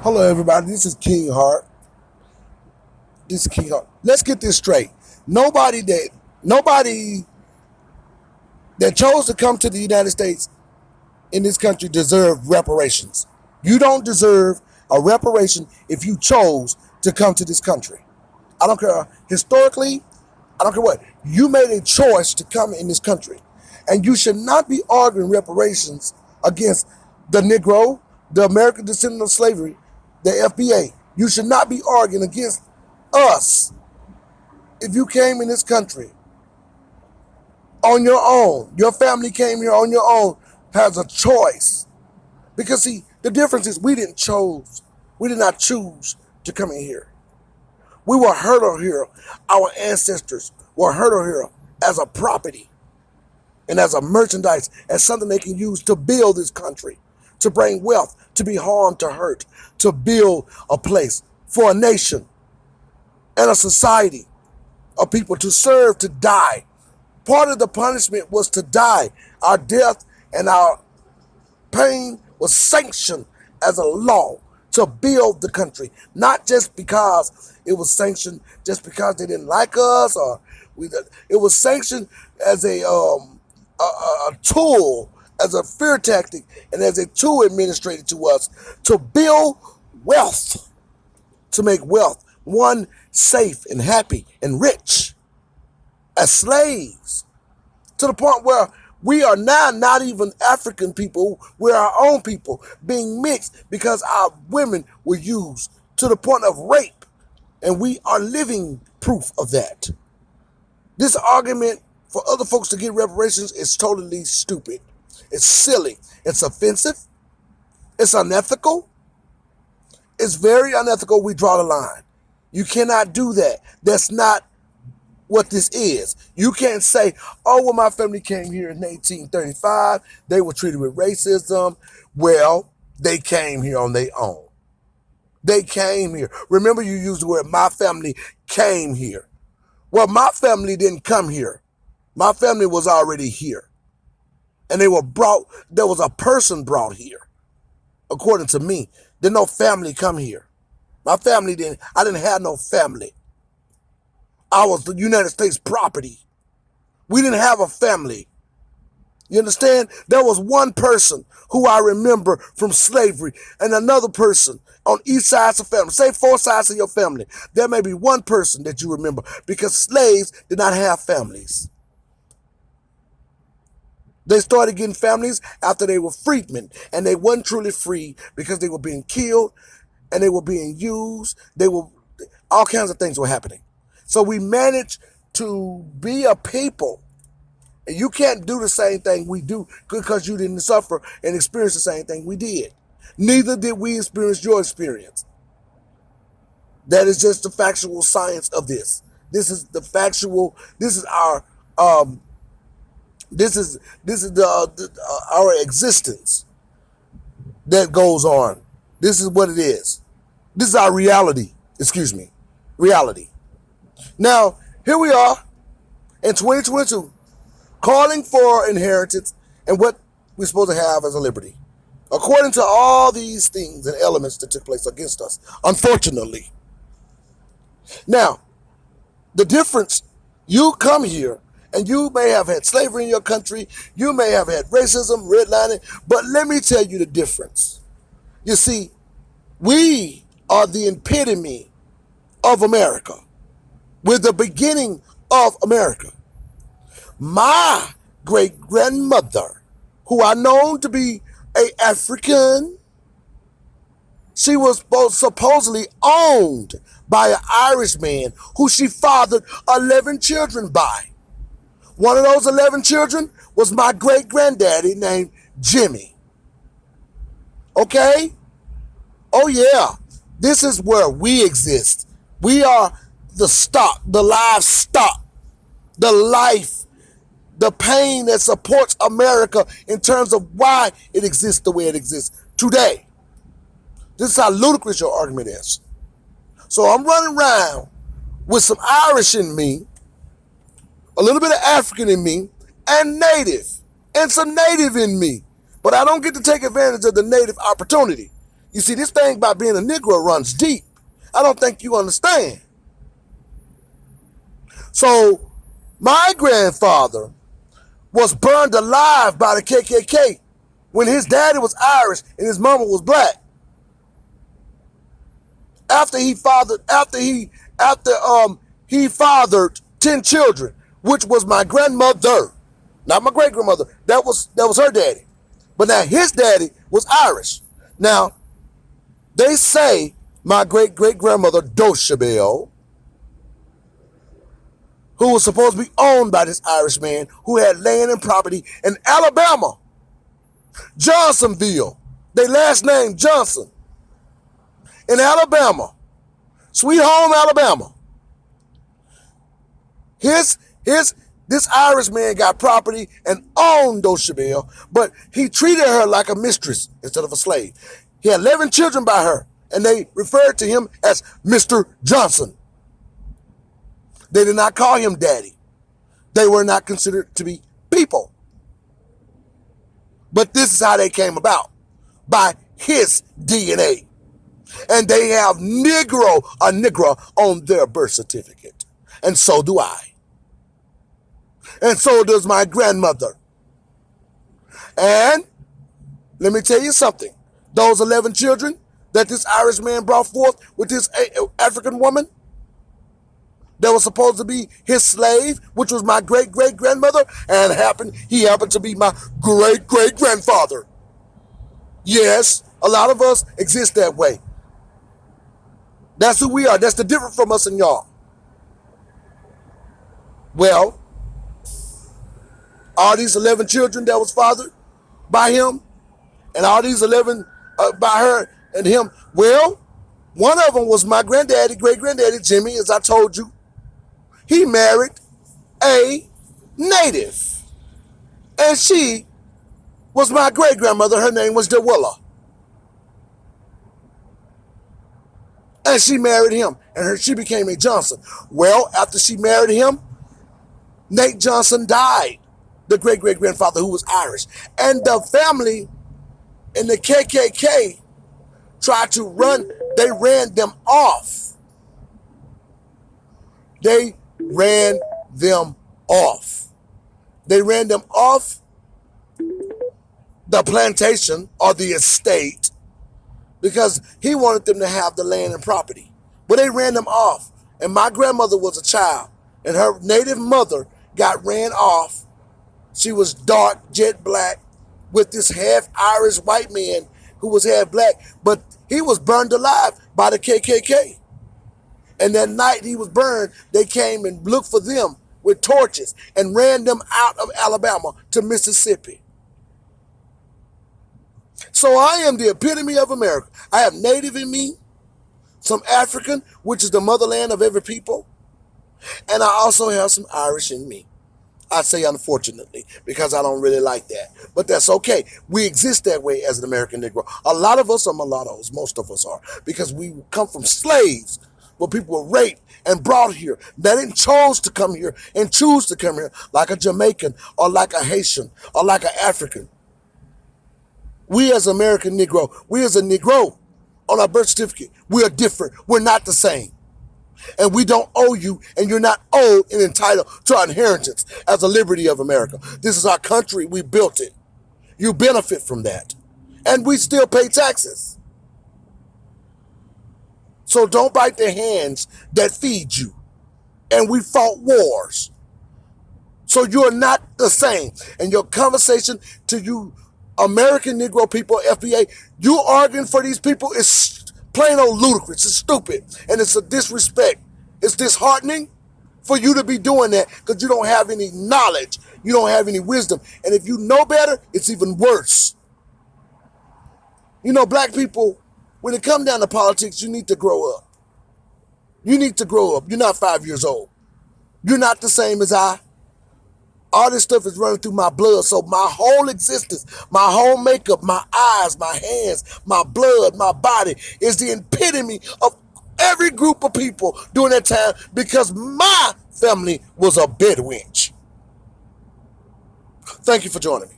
Hello, everybody. This is King Hart. This is King Hart. Let's get this straight. Nobody that nobody that chose to come to the United States in this country deserve reparations. You don't deserve a reparation if you chose to come to this country. I don't care historically. I don't care what. You made a choice to come in this country, and you should not be arguing reparations against the Negro, the American descendant of slavery, the FBA. You should not be arguing against us if you came in this country on your own. Your family came here on your own, has a choice. Because see, the difference is we did not choose to come in here. We were herded here. Our ancestors were herded here as a property and as a merchandise, as something they can use to build this country, to bring wealth, to be harmed, to hurt, to build a place for a nation and a society of people to serve, to die. Part of the punishment was to die. Our death and our pain was sanctioned as a law to build the country, not just because it was sanctioned, just because they didn't like us, or it was sanctioned as a tool, as a fear tactic, and as a tool administrated to us to build wealth, to make wealth, one safe and happy and rich, as slaves, to the point where we are now not even African people, we're our own people being mixed because our women were used to the point of rape, and we are living proof of that. This argument for other folks to get reparations is totally stupid. It's silly. It's offensive. It's unethical. It's very unethical. We draw the line. You cannot do that. That's not what this is. You can't say, oh, well, my family came here in 1835. They were treated with racism. Well, they came here on their own. They came here. Remember, you used the word, my family came here. Well, my family didn't come here. My family was already here. And they were brought, there was a person brought here, according to me. Did no family come here. I didn't have no family. I was the United States property. We didn't have a family. You understand? There was one person who I remember from slavery and another person on each side of the family. Say four sides of your family. There may be one person that you remember because slaves did not have families. They started getting families after they were freedmen, and they weren't truly free because they were being killed and they were being used. All kinds of things were happening. So we managed to be a people. And you can't do the same thing we do because you didn't suffer and experience the same thing we did. Neither did we experience your experience. That is just the factual science of this. This is the factual, this is our our existence that goes on. This is what it is. This is our reality. Excuse me. Reality. Now, here we are in 2022, calling for inheritance and what we're supposed to have as a liberty, according to all these things and elements that took place against us, unfortunately. Now, the difference, you come here and you may have had slavery in your country, you may have had racism, redlining, but let me tell you the difference. You see, we are the epitome of America. We're the beginning of America. My great-grandmother, who I known to be an African, she was supposedly owned by an Irishman who she fathered 11 children by. One of those 11 children was my great-granddaddy named Jimmy. Okay? Oh yeah, this is where we exist. We are the stock, the livestock, the life, the pain that supports America in terms of why it exists the way it exists today. This is how ludicrous your argument is. So I'm running around with some Irish in me, a little bit of African in me, and native, and some native in me. But I don't get to take advantage of the native opportunity. You see, this thing about being a Negro runs deep. I don't think you understand. So, my grandfather was burned alive by the KKK when his daddy was Irish and his mama was black. After he fathered 10 children, which was my grandmother, not my great grandmother. That was her daddy. But now his daddy was Irish. Now, they say my great great grandmother Doshabel, who was supposed to be owned by this Irish man who had land and property in Alabama, Johnsonville. They last name Johnson. In Alabama, Sweet Home, Alabama. This Irish man got property and owned Doshabel, but he treated her like a mistress instead of a slave. He had 11 children by her, and they referred to him as Mr. Johnson. They did not call him daddy. They were not considered to be people. But this is how they came about, by his DNA. And they have a Negro on their birth certificate. And so do I. And so does my grandmother. And let me tell you something. Those 11 children that this Irish man brought forth with this African woman that was supposed to be his slave, which was my great-great-grandmother, and he happened to be my great-great-grandfather. Yes, a lot of us exist that way. That's who we are. That's the difference from us and y'all. Well, all these 11 children that was fathered by him, and all these 11 by her and him, well, one of them was my great-granddaddy, Jimmy, as I told you. He married a native. And she was my great-grandmother. Her name was DeWilla. And she married him. And she became a Johnson. Well, after she married him, Nate Johnson died. The great-great-grandfather who was Irish. And the family in the KKK they ran them off. They ran them off. They ran them off the plantation or the estate because he wanted them to have the land and property. But they ran them off. And my grandmother was a child, and her native mother got ran off. She was dark, jet black, with this half Irish white man who was half black, but he was burned alive by the KKK. And that night he was burned, they came and looked for them with torches and ran them out of Alabama to Mississippi. So I am the epitome of America. I have native in me, some African, which is the motherland of every people, and I also have some Irish in me. I say unfortunately, because I don't really like that. But that's okay. We exist that way as an American Negro. A lot of us are mulattoes. Most of us are. Because we come from slaves where people were raped and brought here. They didn't choose to come here and choose to come here like a Jamaican or like a Haitian or like an African. We as American Negro, we as a Negro on our birth certificate, we are different. We're not the same. And we don't owe you, and you're not owed and entitled to our inheritance as a liberty of America. This is our country. We built it. You benefit from that. And we still pay taxes. So don't bite the hands that feed you. And we fought wars. So you're not the same. And your conversation to you American Negro people, FBA, you arguing for these people is plain old ludicrous. It's stupid. And it's a disrespect. It's disheartening for you to be doing that because you don't have any knowledge. You don't have any wisdom. And if you know better, it's even worse. You know, black people, when it comes down to politics, you need to grow up. You need to grow up. You're not 5 years old. You're not the same as I. All this stuff is running through my blood. So my whole existence, my whole makeup, my eyes, my hands, my blood, my body is the epitome of every group of people during that time because my family was a bedwench. Thank you for joining me.